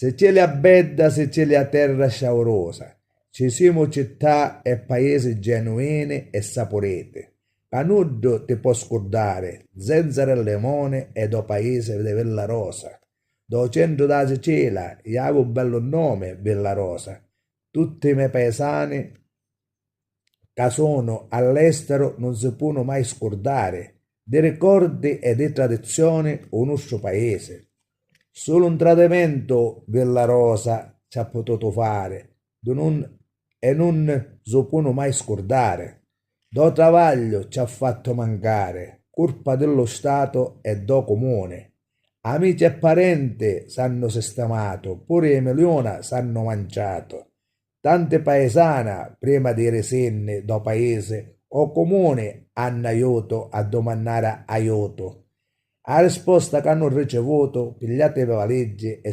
Se c'è la bedda, se c'è la terra sciaurosa, ci siamo città e paesi genuini e saporete. Canuddo ti può scordare, Zenzero e Limone e do paese di Villa Rosa. Do centro da Sicilia, io avevo un bello nome, Villa Rosa. Tutti i miei paesani che sono all'estero non si possono mai scordare dei ricordi e di tradizioni un nostro paese. Solo un tradimento Villa Rosa ci ha potuto fare e non si può mai scordare. Do travaglio ci ha fatto mancare, colpa dello Stato e do comune. Amici e parenti s'hanno sistemato, pure i milioni s'hanno mangiato. Tante paesane, prima di resinne do paese o comune, hanno aiuto a domandare aiuto. A risposta che hanno ricevuto, pigliate le valigie e